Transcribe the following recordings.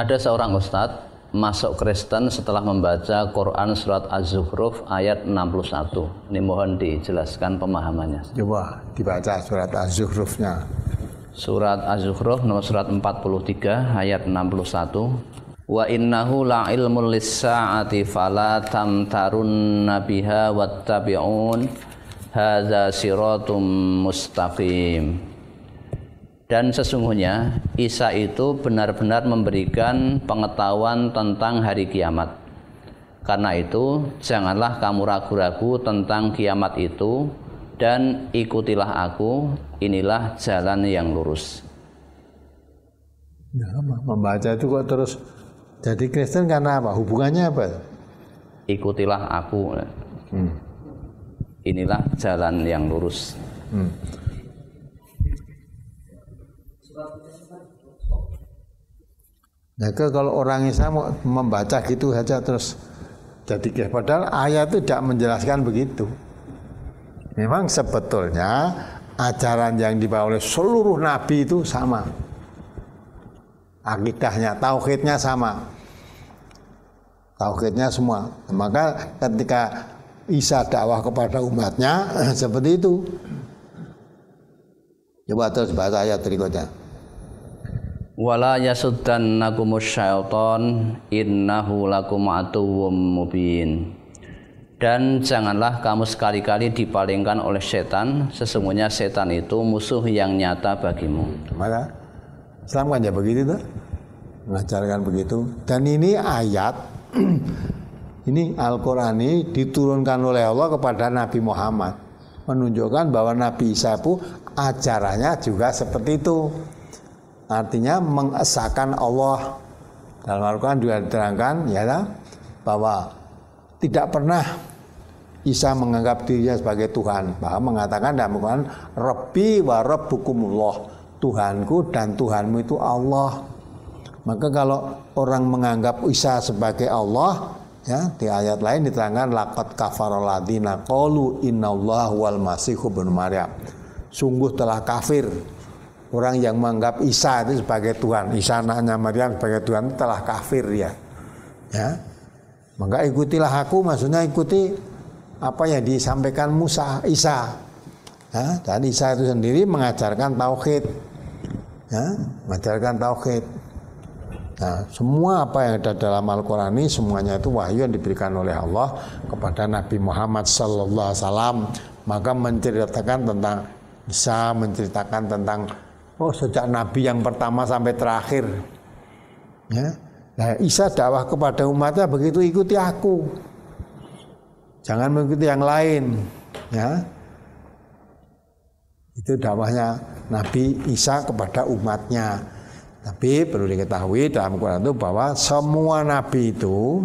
Ada seorang ustadz masuk Kristen setelah membaca Quran surat Az-Zukhruf ayat 61. Ini mohon dijelaskan pemahamannya. Coba dibaca surat Az-Zukhrufnya. Surat Az-Zukhruf nomor surat 43 ayat 61. Wa innahu la'ilmul lis-sa'ati fala tamtarunna biha wattabi'un hadza siratum mustaqim. Dan sesungguhnya Isa itu benar-benar memberikan pengetahuan tentang hari kiamat. Karena itu janganlah kamu ragu-ragu tentang kiamat itu, dan ikutilah aku, inilah jalan yang lurus. Ya, membaca itu kok terus jadi Kristen karena apa? Hubungannya apa? Ikutilah aku, inilah jalan yang lurus. Nah, kalau orang Islam membaca gitu saja terus jadi padahal ayat itu tidak menjelaskan begitu. Memang sebetulnya ajaran yang dibawa oleh seluruh nabi itu sama. Akidahnya, tauhidnya sama. Tauhidnya semua. Maka ketika Isa dakwah kepada umatnya seperti itu. Coba terus baca ayat berikutnya. Wala yasuddannakumus syaiton innahu lakum aduwwum mubin. Dan janganlah kamu sekali-kali dipalingkan oleh setan, sesungguhnya setan itu musuh yang nyata bagimu. Maka Islam kan ya begitu tuh, mengajarkan begitu. Dan ini ayat ini Al-Qur'an ini diturunkan oleh Allah kepada Nabi Muhammad, menunjukkan bahwa Nabi Isa itu ajarannya juga seperti itu. Artinya mengesahkan Allah. Dalam Al-Quran juga diterangkan ya, bahwa tidak pernah Isa menganggap dirinya sebagai Tuhan. Bahwa mengatakan dalam Al-Quran, Rabbi wa Rabbukumullah, Tuhanku dan Tuhanmu itu Allah. Maka kalau orang menganggap Isa sebagai Allah, ya, di ayat lain diterangkan laqad kafaral ladzina qalu innallaha wal masihu ibnu Maryam. Sungguh telah kafir orang yang menganggap Isa itu sebagai Tuhan, Isa anaknya Maryam sebagai Tuhan, telah kafir ya. Ya. Maka ikutilah aku, maksudnya ikuti apa yang disampaikan Isa. Ya, dan Isa itu sendiri mengajarkan tauhid. Ya, mengajarkan tauhid. Nah, semua apa yang ada dalam Al-Qur'an ini semuanya itu wahyu yang diberikan oleh Allah kepada Nabi Muhammad sallallahu alaihi wasallam. Maka menceritakan tentang Isa, menceritakan tentang sejak Nabi yang pertama sampai terakhir. Ya. Nah, Isa dakwah kepada umatnya begitu, ikuti aku. Jangan mengikuti yang lain. Ya. Itu dakwahnya Nabi Isa kepada umatnya. Tapi perlu diketahui dalam Quran itu bahwa semua nabi itu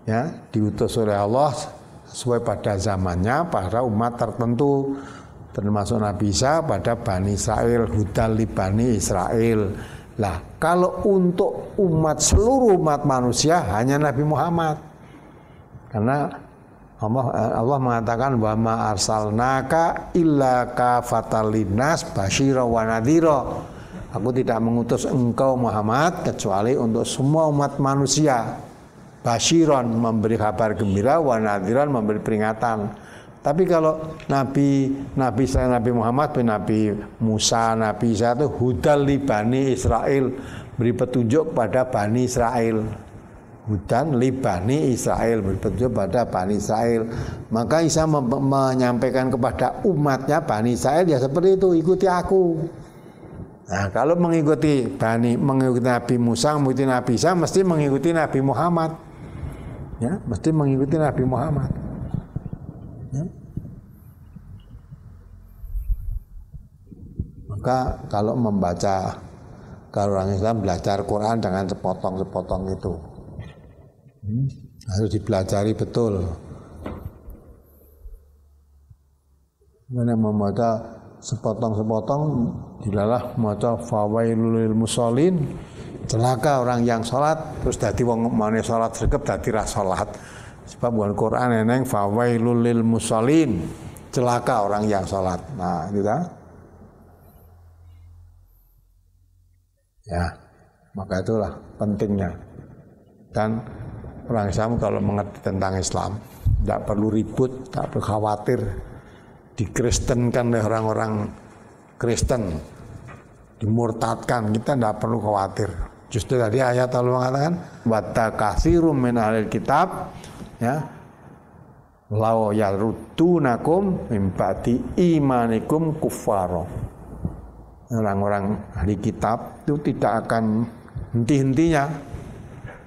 ya diutus oleh Allah sesuai pada zamannya pada umat tertentu. Termasuk Nabi Isa pada Bani Israel, hudal li Bani Israel. Lah, kalau untuk seluruh umat manusia hanya Nabi Muhammad. Karena Allah mengatakan wa ma arsalnaka illa kafatan linnas basyira wa nadhira. Aku tidak mengutus engkau Muhammad kecuali untuk semua umat manusia. Basyiron memberi kabar gembira, wa nadhiran memberi peringatan. Tapi kalau Nabi selain Nabi Muhammad, Nabi Musa, Nabi Isa itu hudal li Bani Israel, beri petunjuk pada Bani Israel. Hudan li Bani Israel, beri petunjuk pada Bani Israel. Maka Isa menyampaikan kepada umatnya Bani Israel ya seperti itu, ikuti aku. Nah, kalau mengikuti Nabi Musa, mengikuti Nabi Isa, mesti mengikuti Nabi Muhammad. Ya, mesti mengikuti Nabi Muhammad. Ya. Maka kalau orang Islam belajar Quran dengan sepotong-sepotong itu harus dipelajari betul. Mana membaca sepotong-sepotong dilalah maca fawailul lil musallin, celaka orang yang sholat terus dadi wong mane sholat sregep dadi ra sholat. Sebab bukan Quran eneng fawailul lil musallin, celaka orang yang sholat. Nah, gitu. Ya. Maka itulah pentingnya. Dan orang Islam kalau mengerti tentang Islam, tidak perlu ribut, tidak perlu khawatir dikristenkan oleh orang-orang Kristen, dimurtadkan. Kita tidak perlu khawatir. Justru tadi ayat Allah mengatakan watta katsirum min ahlil kitab, ya, law yaruddunakum min ba'di imanikum kuffara. Orang-orang ahli kitab itu tidak akan henti-hentinya,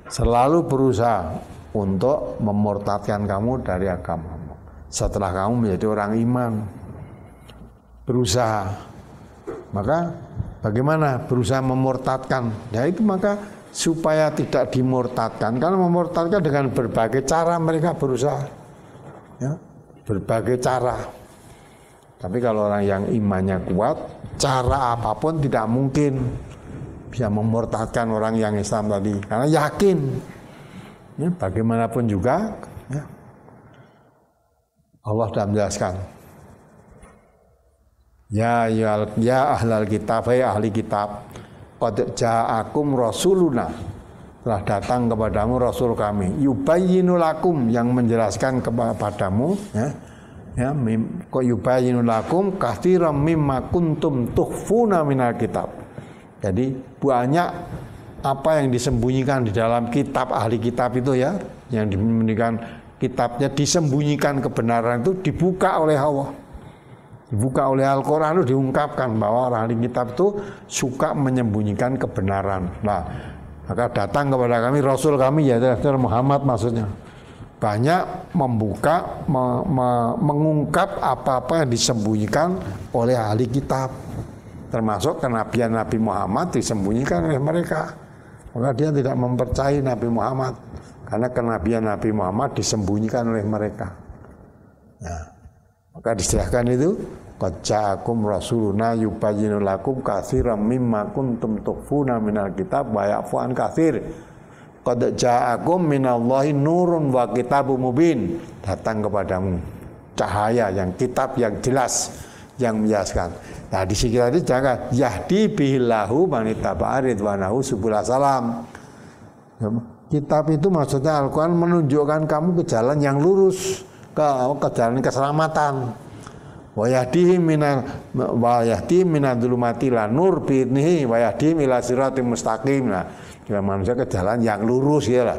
selalu berusaha untuk memurtadkan kamu dari agamamu setelah kamu menjadi orang iman. Berusaha. Maka bagaimana berusaha memurtadkan? Ya itu maka supaya tidak dimurtadkan, karena memurtadkan dengan berbagai cara mereka berusaha, ya, berbagai cara. Tapi kalau orang yang imannya kuat, cara apapun tidak mungkin bisa memurtadkan orang yang Islam tadi, karena yakin, ya, bagaimanapun juga, ya, Allah sudah menjelaskan. Ya ahlal kitab, ya ahli kitab, qad ja'akum rasuluna, telah datang kepadamu rasul kami, yubayyinu lakum, yang menjelaskan kepadamu, ya kok yubayyinu lakum katsiran mimma kuntum tukhfuna minal kitab. Jadi banyak apa yang disembunyikan di dalam kitab ahli kitab itu, ya, yang disembunyikan kitabnya, disembunyikan kebenaran itu dibuka oleh Allah. Dibuka oleh Al-Quran itu diungkapkan bahwa orang ahli kitab itu suka menyembunyikan kebenaran. Nah, maka datang kepada kami Rasul kami, yaitu Muhammad maksudnya, banyak membuka, mengungkap apa-apa yang disembunyikan oleh ahli kitab, termasuk kenabian Nabi Muhammad disembunyikan oleh mereka. Maka dia tidak mempercayai Nabi Muhammad karena kenabian Nabi Muhammad disembunyikan oleh mereka. Nah, maka disediakan itu qad ja'akum rasuluna yubayyinu lakum katsiran mimma kuntum tukhfuna minal kitab wa ya'fu an katsir. Qad ja'akum minallahi nurun wa kitabum mubin. Datang kepadamu cahaya, yang kitab yang jelas, yang menjelaskan. Nah, di sini tadi jangan yahdi bihillahu man ittaba'a ridwanahu subulal salam. Kitab itu maksudnya Al-Quran menunjukkan kamu ke jalan yang lurus, ke jalan keselamatan. Wa yahdihim minadh dhulumati ila nur bi'idnihi wa yahdihim ila siratim mustaqim. Nah, kita manusia ke jalan yang lurus, ya lah.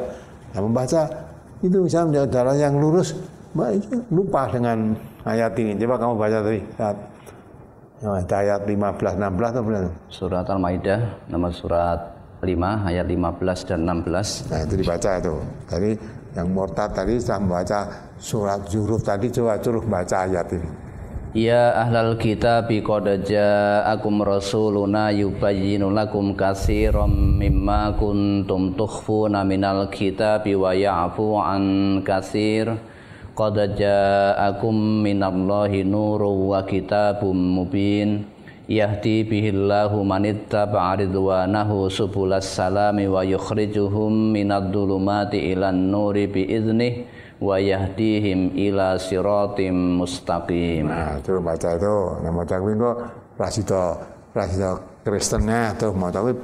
Nah, membaca itu bisa menjadi jalan yang lurus, lupa dengan ayat ini. Coba kamu baca tadi ayat 15 16 atau berapa? Surat Al-Maidah nomor surat 5 ayat 15 dan 16. Nah, itu dibaca itu. Tadi yang murtad tadi sudah membaca surat Zuhruf tadi, coba suruh baca ayat ini. Ya ahlal kitab qad ja'akum rasuluna yubayyinu lakum katsiran mimma kuntum tukhfuna minal kitabi wa ya'fu an katsir. Qad ja'akum minallahi nurun wa kitabum mubin. Yahdi bihillahu man ittaba'a ridwanahu subulas salami wa yukhrijuhum minadh dhulumati ilan nuri biiznih wa yahdihim ila siratim mustaqim. Nah, itu baca itu. Nah, maca kuwi kok rasida Kristennya tuh maca kuwi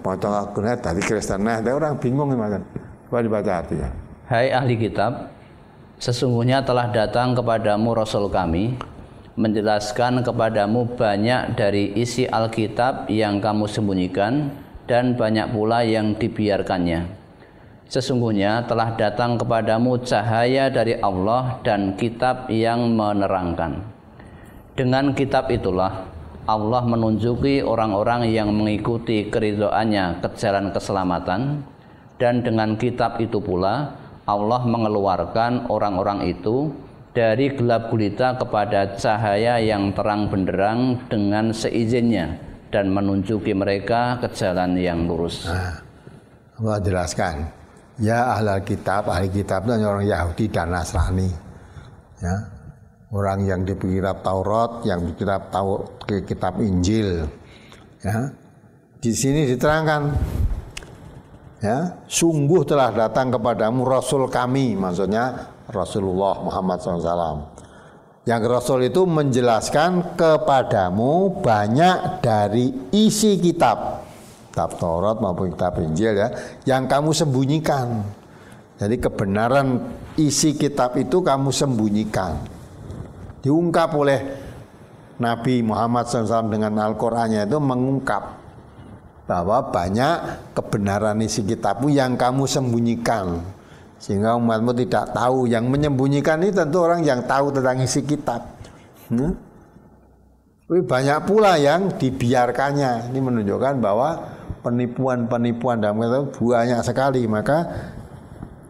tadi Kristennya, ada orang bingung gimana. Coba dibaca artinya. Hai ahli kitab, sesungguhnya telah datang kepadamu Rasul kami, menjelaskan kepadamu banyak dari isi Alkitab yang kamu sembunyikan dan banyak pula yang dibiarkannya. Sesungguhnya telah datang kepadamu cahaya dari Allah dan kitab yang menerangkan. Dengan kitab itulah Allah menunjuki orang-orang yang mengikuti keridhoannya ke jalan keselamatan, dan dengan kitab itu pula Allah mengeluarkan orang-orang itu dari gelap gulita kepada cahaya yang terang benderang dengan seizinnya dan menunjuki mereka ke jalan yang lurus. Nah, Allah jelaskan. Ya ahlal kitab, ahli kitab itu orang Yahudi dan Nasrani, ya, orang yang diberi kitab Taurat, yang diberi kitab Injil, ya. Di sini diterangkan, ya, sungguh telah datang kepadamu Rasul kami, maksudnya Rasulullah Muhammad SAW. Yang Rasul itu menjelaskan kepadamu banyak dari isi kitab kitab Taurat maupun kitab Injil ya, yang kamu sembunyikan. Jadi kebenaran isi kitab itu kamu sembunyikan. Diungkap oleh Nabi Muhammad SAW dengan Al-Qur'annya itu mengungkap bahwa banyak kebenaran isi kitabmu yang kamu sembunyikan, sehingga umatmu tidak tahu. Yang menyembunyikan ini tentu orang yang tahu tentang isi kitab. Tapi banyak pula yang dibiarkannya. Ini menunjukkan bahwa penipuan-penipuan dalam kitab banyak sekali. Maka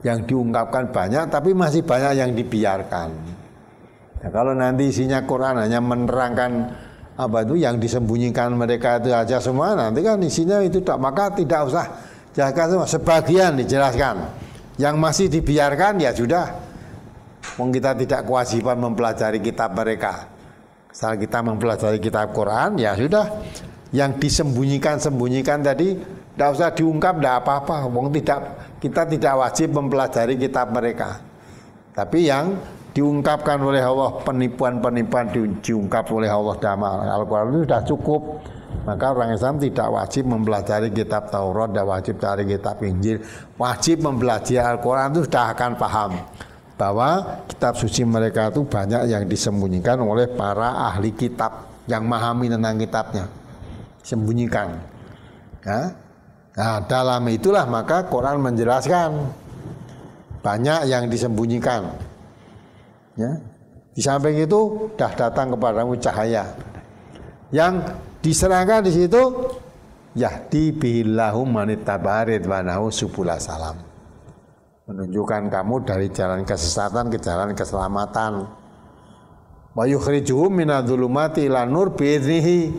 yang diungkapkan banyak, tapi masih banyak yang dibiarkan. Nah, kalau nanti isinya Quran hanya menerangkan apa itu yang disembunyikan mereka itu aja semua, nanti kan isinya itu tak, maka tidak usah jelaskan semua, sebagian dijelaskan. Yang masih dibiarkan ya sudah, kita tidak kewajiban mempelajari kitab mereka. Setelah kita mempelajari kitab Quran ya sudah, yang disembunyikan tadi tidak usah diungkap, tidak apa-apa. Kita tidak wajib mempelajari kitab mereka. Tapi yang diungkapkan oleh Allah, penipuan-penipuan diungkap oleh Allah dalam Al-Quran itu sudah cukup. Maka orang Islam tidak wajib mempelajari kitab Taurat, tidak wajib cari kitab Injil, wajib mempelajari Al-Quran itu sudah akan paham bahwa kitab suci mereka itu banyak yang disembunyikan oleh para ahli kitab yang memahami tentang kitabnya, sembunyikan. Nah, dalam itulah maka Quran menjelaskan banyak yang disembunyikan. Ya. Di samping itu dah datang kepadamu cahaya yang diserahkan di situ, yahdi bihillahum manittaba'arid wa nahu subula salam, menunjukkan kamu dari jalan kesesatan ke jalan keselamatan. Wa yukhrijuhum minadh-dhulumati ila nur bi'idnihi,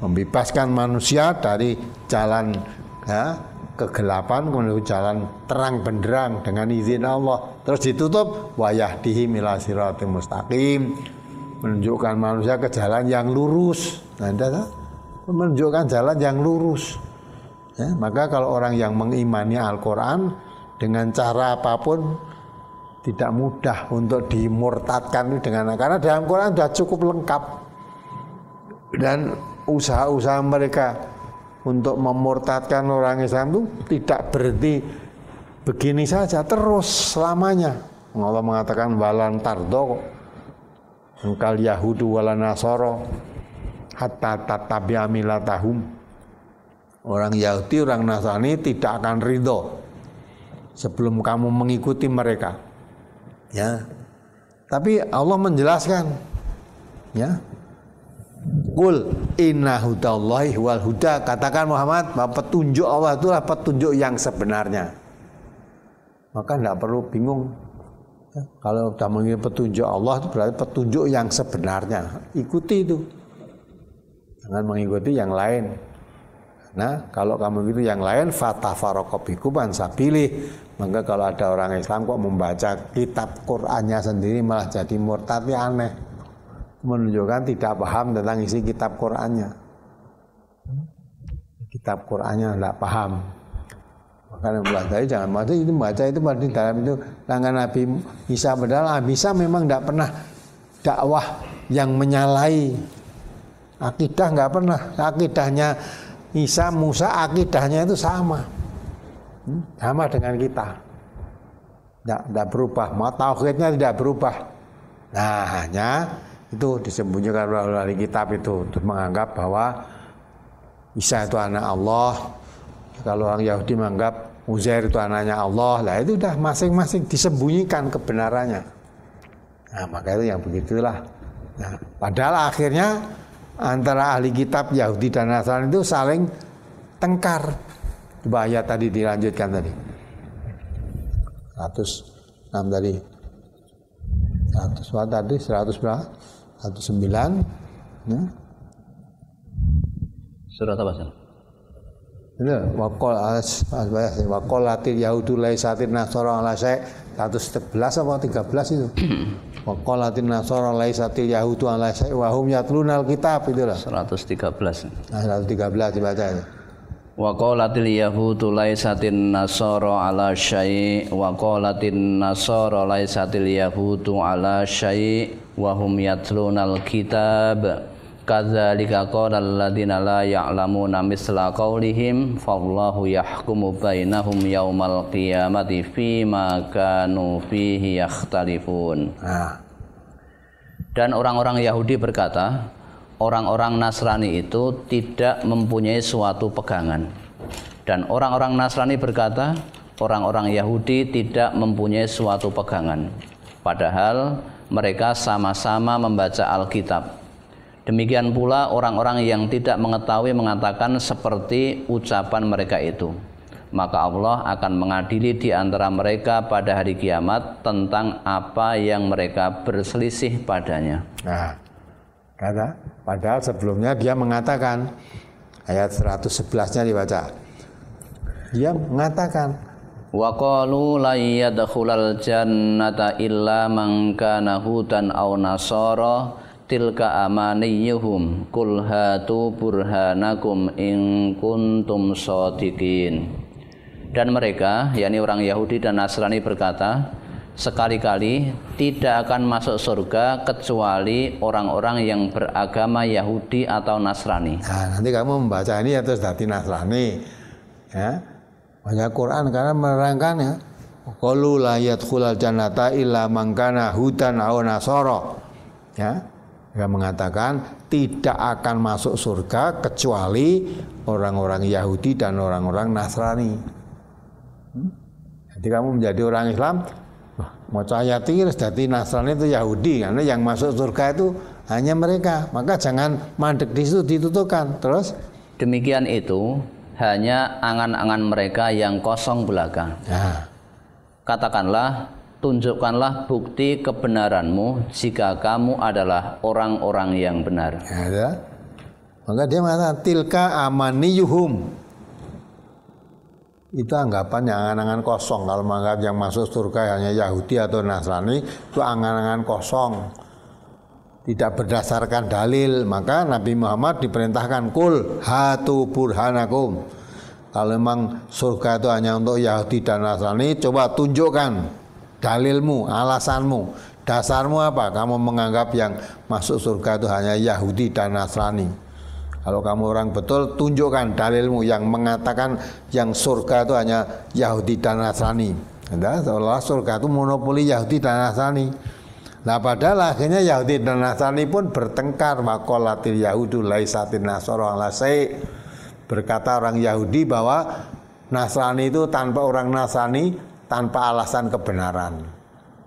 membebaskan manusia dari jalan kegelapan menuju jalan terang benderang dengan izin Allah. Terus ditutup wa yahdihim ila siratal mustaqim, menunjukkan manusia ke jalan yang lurus. Nah, menunjukkan jalan yang lurus. Ya, maka kalau orang yang mengimani Al-Quran dengan cara apapun tidak mudah untuk dimurtadkan dengan, karena dalam Quran sudah cukup lengkap, dan usaha-usaha mereka untuk memurtadkan orang Islam itu tidak berhenti begini saja, terus selamanya. Allah mengatakan walan tardo engkal yahudu walan nasoro hatta tattabi'a millatahum. Orang Yahudi, orang Nasrani tidak akan ridho sebelum kamu mengikuti mereka. Ya. Tapi Allah menjelaskan, ya. Qul inna hudallahi wal huda, katakan Muhammad bahwa petunjuk Allah itulah petunjuk yang sebenarnya. Maka tidak perlu bingung. Ya, kalau sudah mengikuti petunjuk Allah itu berarti petunjuk yang sebenarnya. Ikuti itu. Jangan mengikuti yang lain. Nah, kalau kamu itu yang lain, fatafaraqu bikum an sabilih. Maka kalau ada orang Islam kok membaca kitab Qur'annya sendiri malah jadi murtad, ya aneh. Menunjukkan tidak paham tentang isi kitab Qur'annya. Kitab Qur'annya tidak paham. Maka belajar jangan baca itu di dalam itu tangan Nabi Isa, padahal Nabi Isa memang tidak pernah dakwah yang menyalahi akidah, nggak pernah. Akidahnya Isa, Musa, akidahnya itu sama dengan kita, tidak berubah. Tauhidnya tidak berubah. Nah, hanya itu disembunyikan oleh kitab itu untuk menganggap bahwa Isa itu anak Allah. Kalau orang Yahudi menganggap Uzair itu anaknya Allah, lah itu udah masing-masing disembunyikan kebenarannya. Nah, maka itu yang begitulah. Nah, padahal akhirnya antara ahli kitab Yahudi dan Nasrani itu saling tengkar. Coba ayat tadi dilanjutkan tadi. 106 tadi. 100 tadi 100 berapa? 109. Ya. Surat apa sih? Ini waqalatil yahudu laisatin nasara ala syai' 111 apa 13 itu. Waqalatin nasara laisatil yahudu ala syai' wa hum yatlunal kitab, itulah 113. Nah, 113 dibaca itu. Waqalatil yahudu laisatin nasara ala syai' waqalatin nasara laisatil yahudu ala syai' wa hum yatlunal kitab Kadzalika qala alladziina la ya'lamuuna misla qaulihim fallahu yahkumu bainahum yaumal qiyamati fima kanu fihi yakhtalifun. Dan orang-orang Yahudi berkata, orang-orang Nasrani itu tidak mempunyai suatu pegangan. Dan orang-orang Nasrani berkata, orang-orang Yahudi tidak mempunyai suatu pegangan. Padahal mereka sama-sama membaca Alkitab. Demikian pula orang-orang yang tidak mengetahui mengatakan seperti ucapan mereka itu. Maka Allah akan mengadili di antara mereka pada hari kiamat tentang apa yang mereka berselisih padanya. Nah, padahal sebelumnya dia mengatakan, ayat 111-nya dibaca. Dia mengatakan, wa qalu la yadkhulal jannata illa man kana hudan aw nasara tilka amaniyuhum qul hatu burhanakum in kuntum shadiqin. Dan mereka, yakni orang Yahudi dan Nasrani berkata, sekali-kali tidak akan masuk surga kecuali orang-orang yang beragama Yahudi atau Nasrani. Nah, nanti kamu membaca ini terus dadi Nasrani, ya. Baca Quran karena menerangkan, ya. Qalu la yadkhulal jannata illa man kana hudan aw nasara. Ya. Dia mengatakan tidak akan masuk surga kecuali orang-orang Yahudi dan orang-orang Nasrani. Jadi kamu menjadi orang Islam, mau ayat ini jadi Nasrani itu Yahudi, karena yang masuk surga itu hanya mereka. Maka jangan mandek di situ, ditutupkan. Terus demikian itu hanya angan-angan mereka yang kosong belaka. Nah. Katakanlah, tunjukkanlah bukti kebenaranmu jika kamu adalah orang-orang yang benar. Ya, maka dia mengatakan tilka amaniyuhum. Itu anggapan yang angan-angan kosong. Kalau menganggap yang masuk surga hanya Yahudi atau Nasrani, itu angan-angan kosong, tidak berdasarkan dalil. Maka Nabi Muhammad diperintahkan, kul hatu burhanakum. Kalau memang surga itu hanya untuk Yahudi dan Nasrani, coba tunjukkan dalilmu, alasanmu, dasarmu apa? Kamu menganggap yang masuk surga itu hanya Yahudi dan Nasrani. Kalau kamu orang betul, tunjukkan dalilmu yang mengatakan yang surga itu hanya Yahudi dan Nasrani. Seolah surga itu monopoli Yahudi dan Nasrani. Nah, padahal akhirnya Yahudi dan Nasrani pun bertengkar. Maqalatil Yahudu laisatin nasara ala syai'. Berkata orang Yahudi bahwa Nasrani itu tanpa orang Nasrani, tanpa alasan kebenaran.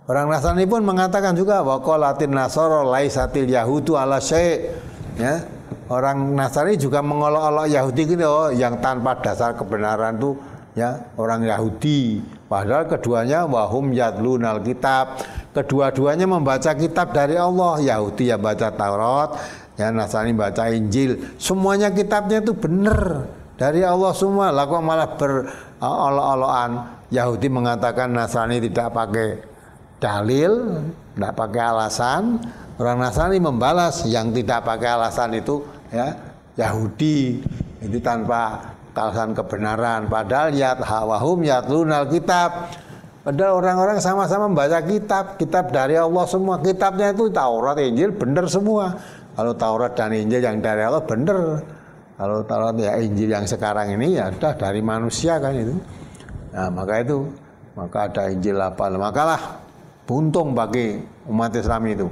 Orang Nasrani pun mengatakan juga waqalatin nasara laisatil yahudu ala syai'. Ya. Orang Nasrani juga mengolok-olok Yahudi gitu, yang tanpa dasar kebenaran itu ya orang Yahudi. Padahal keduanya wahum yatlunal kitab. Kedua-duanya membaca kitab dari Allah. Yahudi yang baca Taurat, ya Nasrani baca Injil. Semuanya kitabnya itu benar dari Allah semua. Lah kok malah berolok-olokan. Yahudi mengatakan Nasrani tidak pakai dalil, tidak pakai alasan. Orang Nasrani membalas yang tidak pakai alasan itu ya Yahudi itu tanpa alasan kebenaran. Padahal wahum yatlunal kitab. Padahal orang-orang sama-sama membaca kitab dari Allah semua. Kitabnya itu Taurat, Injil benar semua. Kalau Taurat dan Injil yang dari Allah benar. Kalau Taurat ya Injil yang sekarang ini ya sudah dari manusia kan itu. Nah, maka ada Injil apa? Makalah buntung bagi umat Islam itu.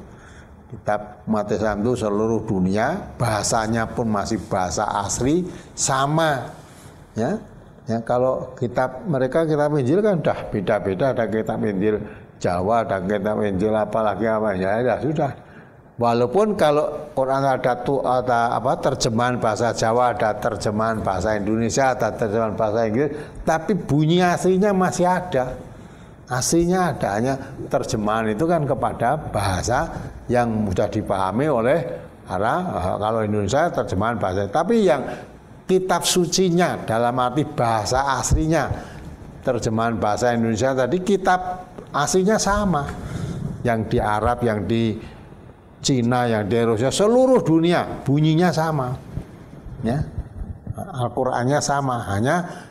Kitab umat Islam itu seluruh dunia, bahasanya pun masih bahasa asli sama. Ya, kalau kitab mereka, kitab Injil kan udah beda-beda. Ada kitab Injil Jawa, ada kitab Injil apalagi apa ya sudah. Walaupun kalau Quran ada terjemahan bahasa Jawa, ada terjemahan bahasa Indonesia, ada terjemahan bahasa Inggris, tapi bunyi aslinya masih ada. Aslinya ada, hanya terjemahan itu kan kepada bahasa yang mudah dipahami oleh kalau Indonesia terjemahan bahasa. Tapi yang kitab sucinya dalam arti bahasa aslinya, terjemahan bahasa Indonesia tadi, kitab aslinya sama. Yang di Arab, yang di Cina, yang di Rusia, seluruh dunia bunyinya sama. Ya. Al-Qur'annya sama, hanya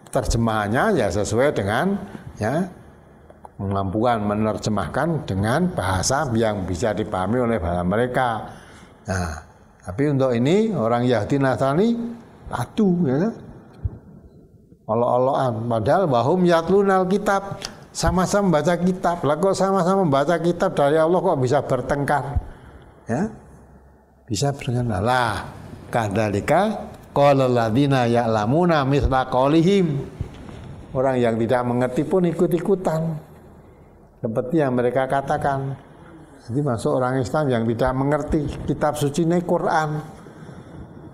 terjemahannya ya sesuai dengan ya kemampuan menerjemahkan dengan bahasa yang bisa dipahami oleh bahasa mereka. Nah, Tapi untuk ini orang Yahudi Nasrani patuh ya. Olo-oloan padahal bahum yatlunal kitab, sama-sama membaca kitab. Lah kok sama-sama membaca kitab dari Allah kok bisa bertengkar? Ya. Bisa bertengkar. Lah, kadzalika qala alladziina ya'lamuna mithla qaulihim. Orang yang tidak mengerti pun ikut-ikutan. Seperti yang mereka katakan. Jadi masuk orang Islam yang tidak mengerti kitab suci ini Quran.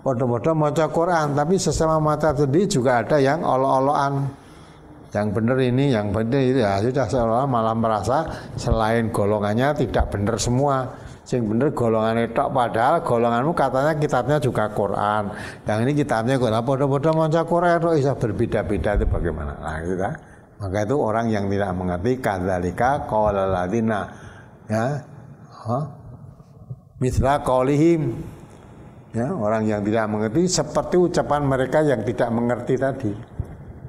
Podo-podo maca Quran, tapi sesama maca sendiri juga ada yang olo-oloan. Yang benar ini, yang benar itu ya sudah seolah malah merasa selain golongannya tidak benar semua. Yang benar golongan itu, padahal golonganmu katanya kitabnya juga Quran. Yang ini kitabnya Quran. Podo-podo maca Quran itu bisa berbeda-beda itu bagaimana? Nah, gitu. Maka itu orang yang tidak mengerti kadzalika qala alladziina ya. Mithla qaulihim. Ya, orang yang tidak mengerti seperti ucapan mereka yang tidak mengerti tadi.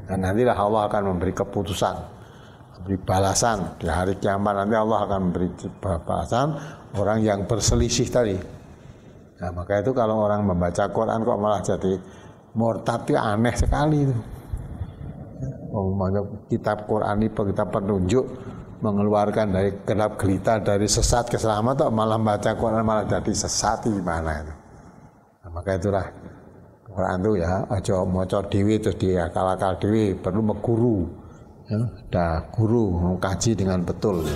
Dan nantilah Allah akan memberi keputusan, memberi balasan di hari kiamat. Nanti Allah akan memberi balasan orang yang berselisih tadi. Nah, maka itu kalau orang membaca Quran kok malah jadi murtad itu aneh sekali itu. Kitab Quran itu kita penunjuk mengeluarkan dari gelap gelita, dari sesat ke selamat, atau malah baca Quran malah jadi sesat gimana itu. Nah, maka itulah Quran itu ya, aja maca dhewe terus diakal-akal dhewe, perlu meguru. Ya, ada guru kaji dengan betul.